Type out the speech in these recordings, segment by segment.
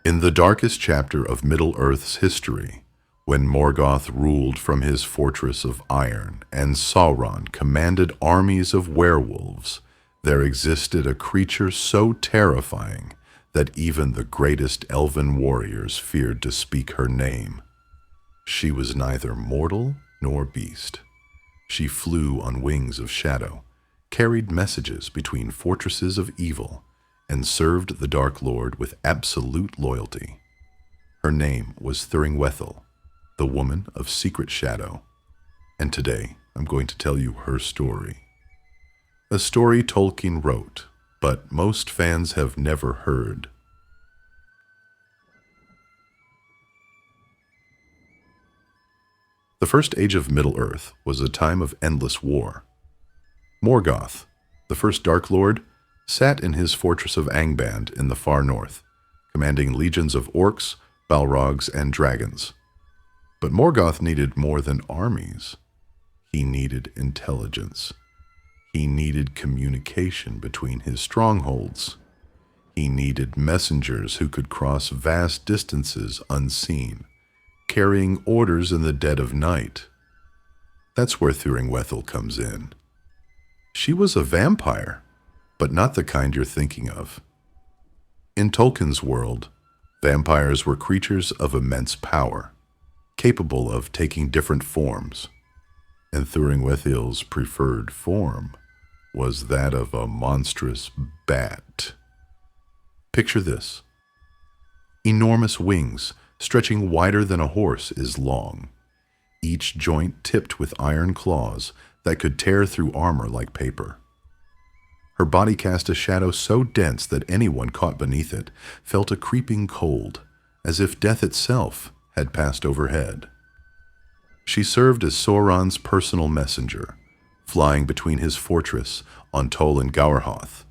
In the darkest chapter of Middle-earth's history, when Morgoth ruled from his fortress of iron and Sauron commanded armies of werewolves, there existed a creature so terrifying that even the greatest elven warriors feared to speak her name. She was neither mortal nor beast. She flew on wings of shadow, carried messages between fortresses of evil, and served the Dark Lord with absolute loyalty. Her name was Thuringwethil, the woman of secret shadow. And today, I'm going to tell you her story. A story Tolkien wrote, but most fans have never heard. The First Age of Middle-earth was a time of endless war. Morgoth, the first Dark Lord, sat in his fortress of Angband in the far north, commanding legions of orcs, balrogs, and dragons. But Morgoth needed more than armies. He needed intelligence. He needed communication between his strongholds. He needed messengers who could cross vast distances unseen, carrying orders in the dead of night. That's where Thuringwethil comes in. She was a vampire, but not the kind you're thinking of. In Tolkien's world, vampires were creatures of immense power, capable of taking different forms, and Thuringwethil's preferred form was that of a monstrous bat. Picture this. Enormous wings, stretching wider than a horse is long, each joint tipped with iron claws that could tear through armor like paper. Her body cast a shadow so dense that anyone caught beneath it felt a creeping cold, as if death itself had passed overhead. She served as Sauron's personal messenger, flying between his fortress on TOL-IN-GAURHOTH,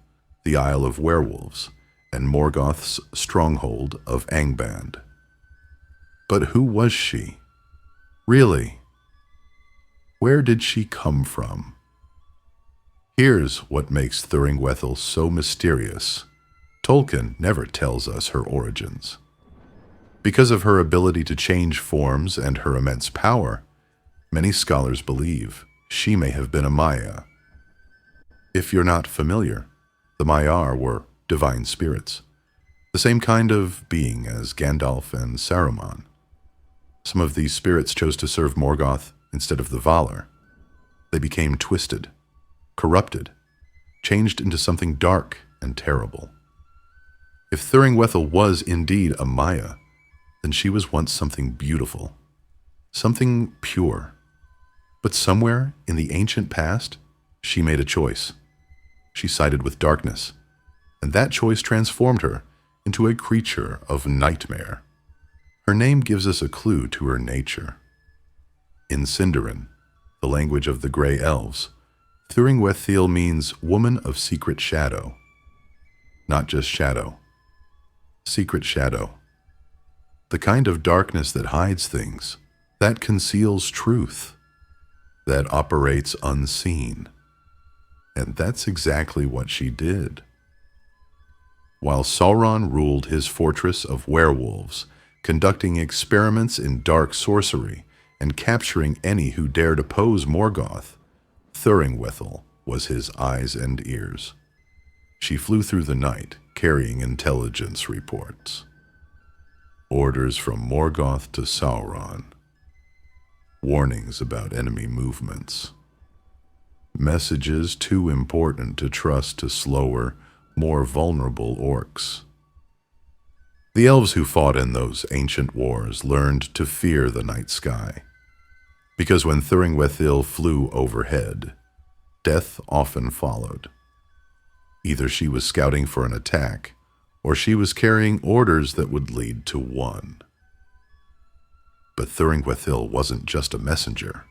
the Isle of Werewolves, and Morgoth's stronghold of Angband. But who was she? Really? Where did she come from? Here's what makes Thuringwethil so mysterious. Tolkien never tells us her origins. Because of her ability to change forms and her immense power, many scholars believe she may have been a Maia. If you're not familiar, the Maiar were divine spirits, the same kind of being as Gandalf and Saruman. Some of these spirits chose to serve Morgoth instead of the Valar. They became twisted, corrupted, changed into something dark and terrible. If Thuringwethil was indeed a Maia, then she was once something beautiful, something pure. But somewhere in the ancient past, she made a choice. She sided with darkness, and that choice transformed her into a creature of nightmare. Her name gives us a clue to her nature. In Sindarin, the language of the Grey Elves, Thuringwethil means woman of secret shadow. Not just shadow. Secret shadow. The kind of darkness that hides things, that conceals truth, that operates unseen. And that's exactly what she did. While Sauron ruled his fortress of werewolves, conducting experiments in dark sorcery and capturing any who dared oppose Morgoth, Thuringwethil was his eyes and ears. She flew through the night, carrying intelligence reports. Orders from Morgoth to Sauron. Warnings about enemy movements. Messages too important to trust to slower, more vulnerable orcs. The elves who fought in those ancient wars learned to fear the night sky, because when Thuringwethil flew overhead, death often followed. Either she was scouting for an attack, or she was carrying orders that would lead to one. But Thuringwethil wasn't just a messenger.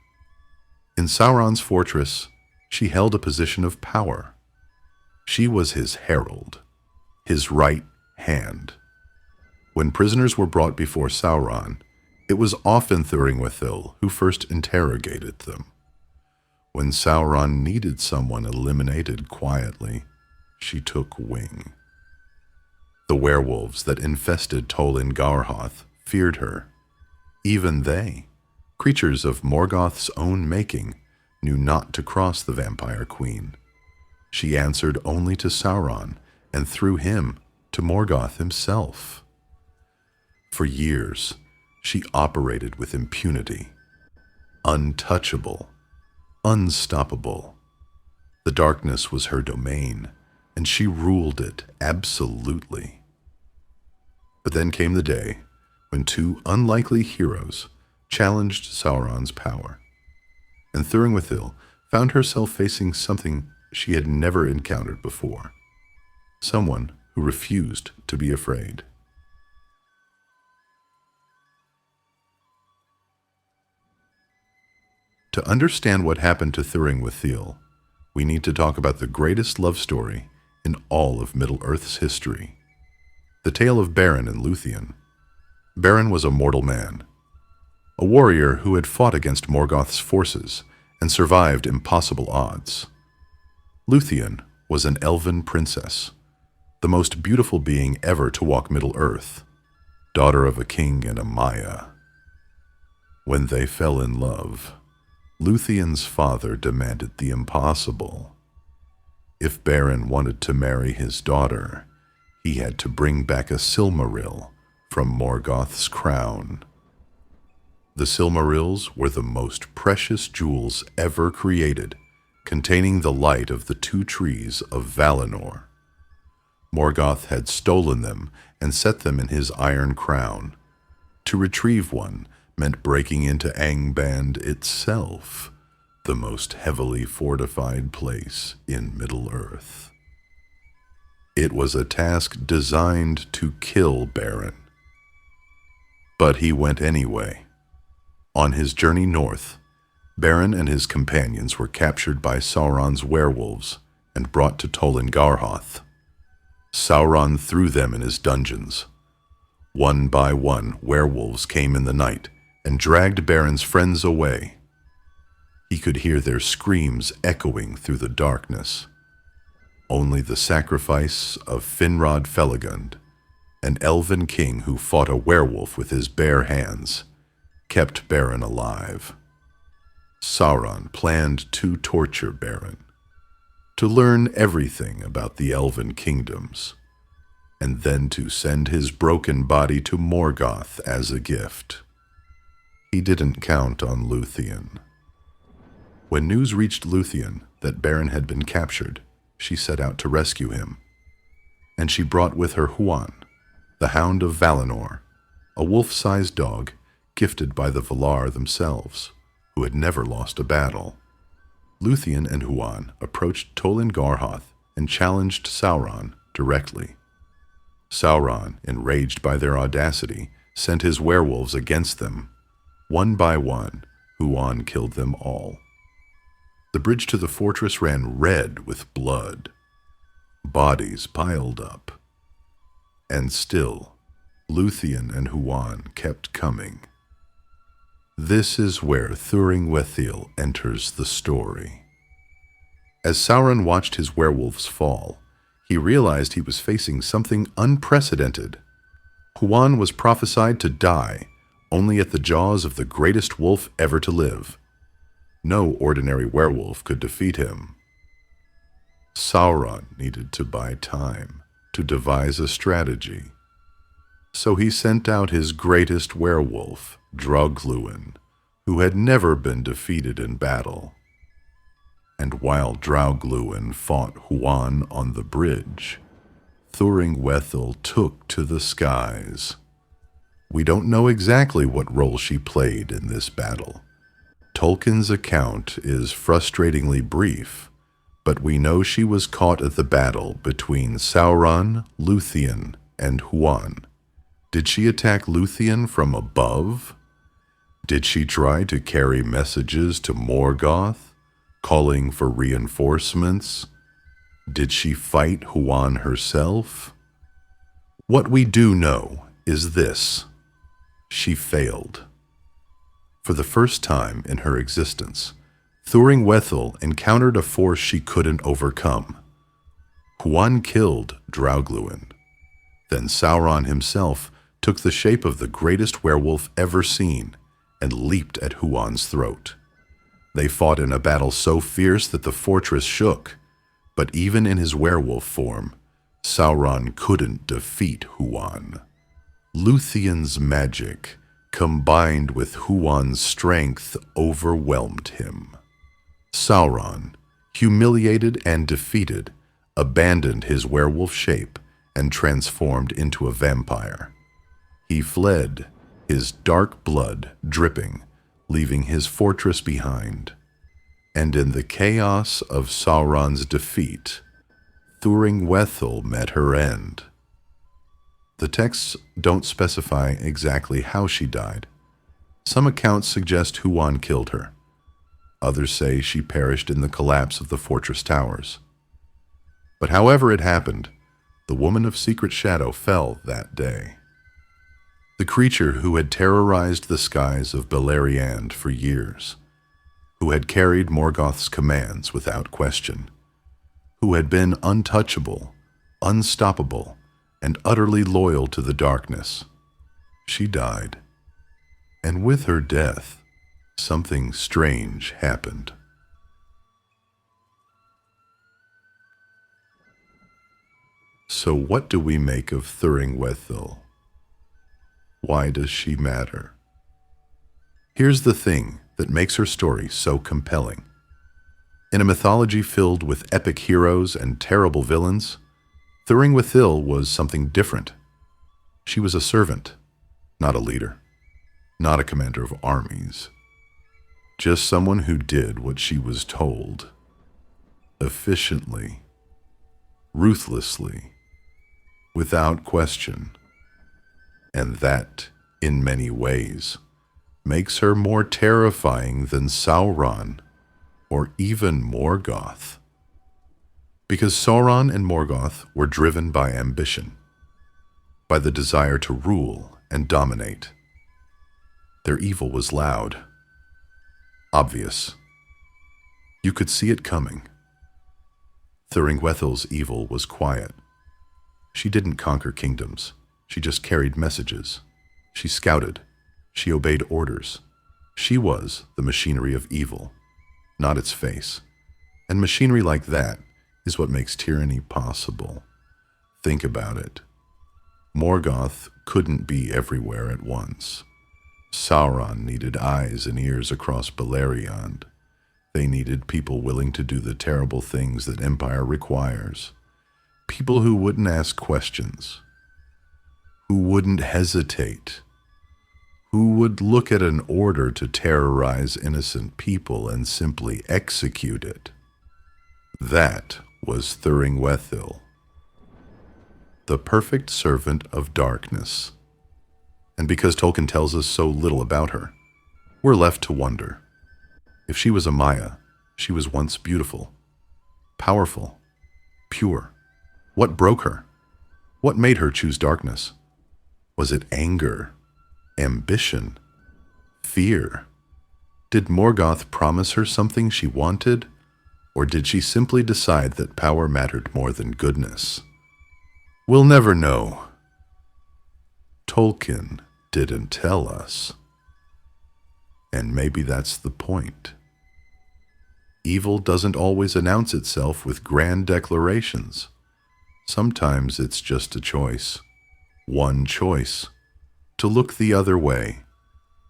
In Sauron's fortress, she held a position of power. She was his herald, his right hand. When prisoners were brought before Sauron, it was often Thuringwethil who first interrogated them. When Sauron needed someone eliminated quietly, she took wing. The werewolves that infested TOL-IN-GAURHOTH feared her. Even they, creatures of Morgoth's own making, knew not to cross the vampire queen. She answered only to Sauron, and through him to Morgoth himself. For years, she operated with impunity, untouchable, unstoppable. The darkness was her domain, and she ruled it absolutely. But then came the day when two unlikely heroes challenged Sauron's power, and Thuringwethil found herself facing something she had never encountered before, someone who refused to be afraid. To understand what happened to Thuringwethil, we need to talk about the greatest love story in all of Middle-earth's history, the tale of Beren and Lúthien. Beren was a mortal man, a warrior who had fought against Morgoth's forces and survived impossible odds. Lúthien was an elven princess, the most beautiful being ever to walk Middle-earth, daughter of a king and a Maya. When they fell in love, Lúthien's father demanded the impossible. If Beren wanted to marry his daughter, he had to bring back a Silmaril from Morgoth's crown. The Silmarils were the most precious jewels ever created, containing the light of the two trees of Valinor. Morgoth had stolen them and set them in his iron crown. To retrieve one meant breaking into Angband itself, the most heavily fortified place in Middle-earth. It was a task designed to kill Beren. But he went anyway. On his journey north, Beren and his companions were captured by Sauron's werewolves and brought to TOL-IN-GAURHOTH. Sauron threw them in his dungeons. One by one, werewolves came in the night and dragged Beren's friends away. He could hear their screams echoing through the darkness. Only the sacrifice of Finrod Felagund, an elven king who fought a werewolf with his bare hands, kept Beren alive. Sauron planned to torture Beren, to learn everything about the elven kingdoms, and then to send his broken body to Morgoth as a gift. He didn't count on Lúthien. When news reached Lúthien that Beren had been captured, she set out to rescue him. And she brought with her Huan, the Hound of Valinor, a wolf-sized dog gifted by the Valar themselves, who had never lost a battle. Lúthien and Huan approached TOL-IN-GAURHOTH and challenged Sauron directly. Sauron, enraged by their audacity, sent his werewolves against them. One by one, Huan killed them all. The bridge to the fortress ran red with blood. Bodies piled up. And still, Lúthien and Huan kept coming. This is where Thuringwethil enters the story. As Sauron watched his werewolves fall, he realized he was facing something unprecedented. Huan was prophesied to die only at the jaws of the greatest wolf ever to live. No ordinary werewolf could defeat him. Sauron needed to buy time to devise a strategy. So he sent out his greatest werewolf, Draugluin, who had never been defeated in battle. And while Draugluin fought Huan on the bridge, Thuringwethil took to the skies. We don't know exactly what role she played in this battle. Tolkien's account is frustratingly brief, but we know she was caught at the battle between Sauron, Lúthien, and Huan. Did she attack Lúthien from above? Did she try to carry messages to Morgoth, calling for reinforcements? Did she fight Huan herself? What we do know is this: she failed. For the first time in her existence, Thuringwethil encountered a force she couldn't overcome. Huan killed Draugluin. Then Sauron himself took the shape of the greatest werewolf ever seen and leaped at Huan's throat. They fought in a battle so fierce that the fortress shook, but even in his werewolf form, Sauron couldn't defeat Huan. Lúthien's magic, combined with Huan's strength, overwhelmed him. Sauron, humiliated and defeated, abandoned his werewolf shape and transformed into a vampire. He fled, his dark blood dripping, leaving his fortress behind. And in the chaos of Sauron's defeat, Thuringwethil met her end. The texts don't specify exactly how she died. Some accounts suggest Huan killed her. Others say she perished in the collapse of the fortress towers. But however it happened, the woman of secret shadow fell that day. The creature who had terrorized the skies of Beleriand for years, who had carried Morgoth's commands without question, who had been untouchable, unstoppable, and utterly loyal to the darkness. She died. And with her death, something strange happened. So what do we make of Thuringwethil? Why does she matter? Here's the thing that makes her story so compelling. In a mythology filled with epic heroes and terrible villains, Thuringwethil was something different. She was a servant, not a leader, not a commander of armies. Just someone who did what she was told, efficiently, ruthlessly, without question. And that, in many ways, makes her more terrifying than Sauron or even Morgoth. Because Sauron and Morgoth were driven by ambition, by the desire to rule and dominate. Their evil was loud, obvious. You could see it coming. Thuringwethil's evil was quiet. She didn't conquer kingdoms. She just carried messages. She scouted. She obeyed orders. She was the machinery of evil, not its face. And machinery like that is what makes tyranny possible. Think about it. Morgoth couldn't be everywhere at once. Sauron needed eyes and ears across Beleriand. They needed people willing to do the terrible things that empire requires. People who wouldn't ask questions, who wouldn't hesitate, who would look at an order to terrorize innocent people and simply execute it. That was Thuringwethil, the perfect servant of darkness. And because Tolkien tells us so little about her, we're left to wonder. If she was a Maya, she was once beautiful, powerful, pure. What broke her? What made her choose darkness? Was it anger, ambition, fear? Did Morgoth promise her something she wanted? Or did she simply decide that power mattered more than goodness? We'll never know. Tolkien didn't tell us. And maybe that's the point. Evil doesn't always announce itself with grand declarations. Sometimes it's just a choice. One choice. To look the other way.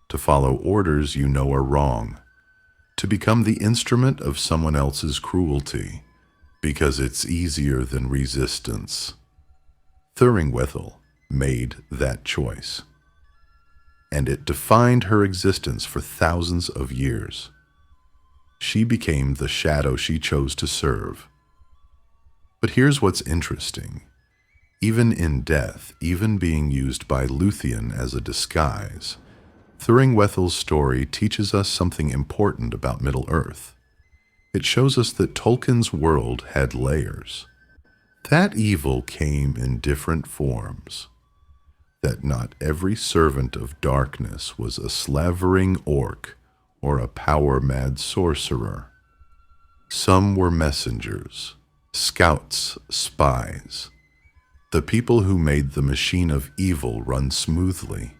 To follow orders you know are wrong. To become the instrument of someone else's cruelty. Because it's easier than resistance. Thuringwethil made that choice. And it defined her existence for thousands of years. She became the shadow she chose to serve. But here's what's interesting. Even in death, even being used by Lúthien as a disguise, Thuringwethil's story teaches us something important about Middle-earth. It shows us that Tolkien's world had layers. That evil came in different forms. That not every servant of darkness was a slavering orc or a power-mad sorcerer. Some were messengers, scouts, spies. the people who made the machine of evil run smoothly.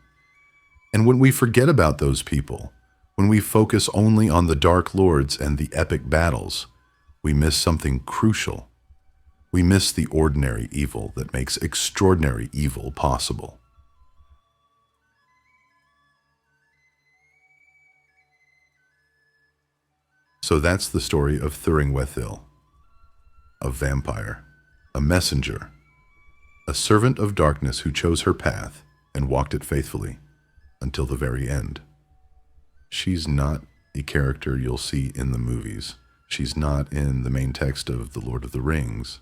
And when we forget about those people, when we focus only on the Dark Lords and the epic battles, we miss something crucial. We miss the ordinary evil that makes extraordinary evil possible. So that's the story of Thuringwethil, a vampire, a messenger, a servant of darkness who chose her path and walked it faithfully until the very end. She's not a character you'll see in the movies. She's not in the main text of The Lord of the Rings.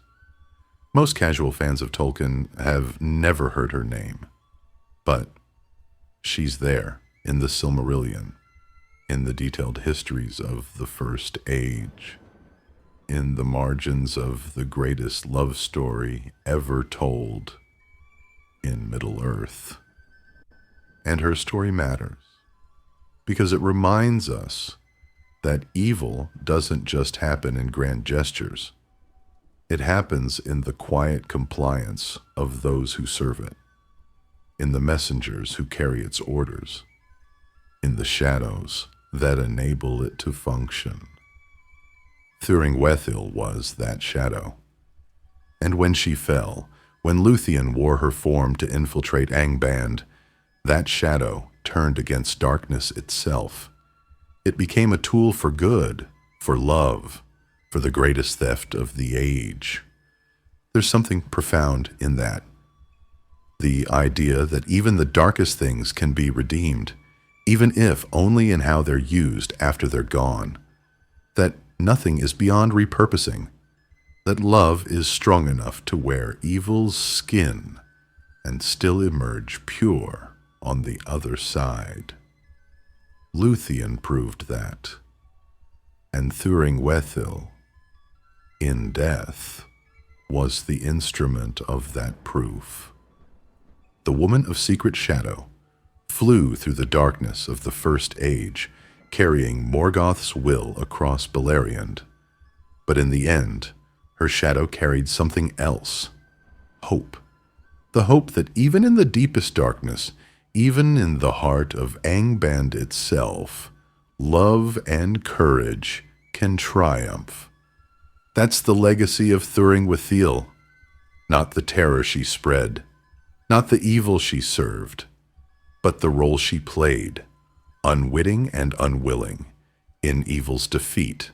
Most casual fans of Tolkien have never heard her name, but she's there in the Silmarillion, in the detailed histories of the First Age, in the margins of the greatest love story ever told in Middle-earth. And her story matters because it reminds us that evil doesn't just happen in grand gestures. It happens in the quiet compliance of those who serve it, in the messengers who carry its orders, in the shadows that enable it to function. Thuringwethil was that shadow. And when she fell, when Lúthien wore her form to infiltrate Angband, that shadow turned against darkness itself. It became a tool for good, for love, for the greatest theft of the age. There's something profound in that. The idea that even the darkest things can be redeemed, even if only in how they're used after they're gone. That nothing is beyond repurposing. That love is strong enough to wear evil's skin and still emerge pure on the other side. Lúthien proved that. And Thuringwethil, in death, was the instrument of that proof. The woman of secret shadow flew through the darkness of the First Age, carrying Morgoth's will across Beleriand. But in the end, her shadow carried something else. Hope. The hope that even in the deepest darkness, even in the heart of Angband itself, love and courage can triumph. That's the legacy of Thuringwethil, not the terror she spread, not the evil she served, but the role she played, unwitting and unwilling, in evil's defeat.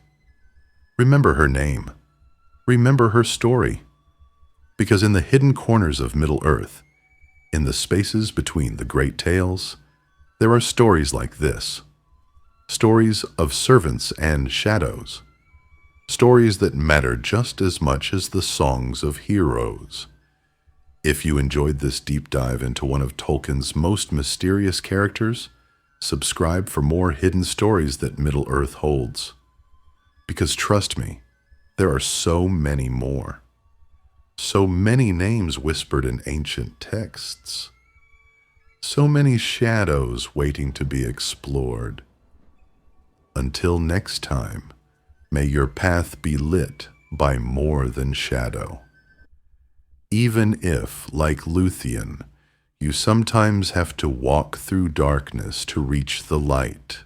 Remember her name. Remember her story. Because in the hidden corners of Middle-earth, in the spaces between the great tales, there are stories like this. Stories of servants and shadows. Stories that matter just as much as the songs of heroes. If you enjoyed this deep dive into one of Tolkien's most mysterious characters, subscribe for more hidden stories that Middle-earth holds. Because trust me, there are so many more. So many names whispered in ancient texts. So many shadows waiting to be explored. Until next time, may your path be lit by more than shadow. Even if, like Lúthien, you sometimes have to walk through darkness to reach the light,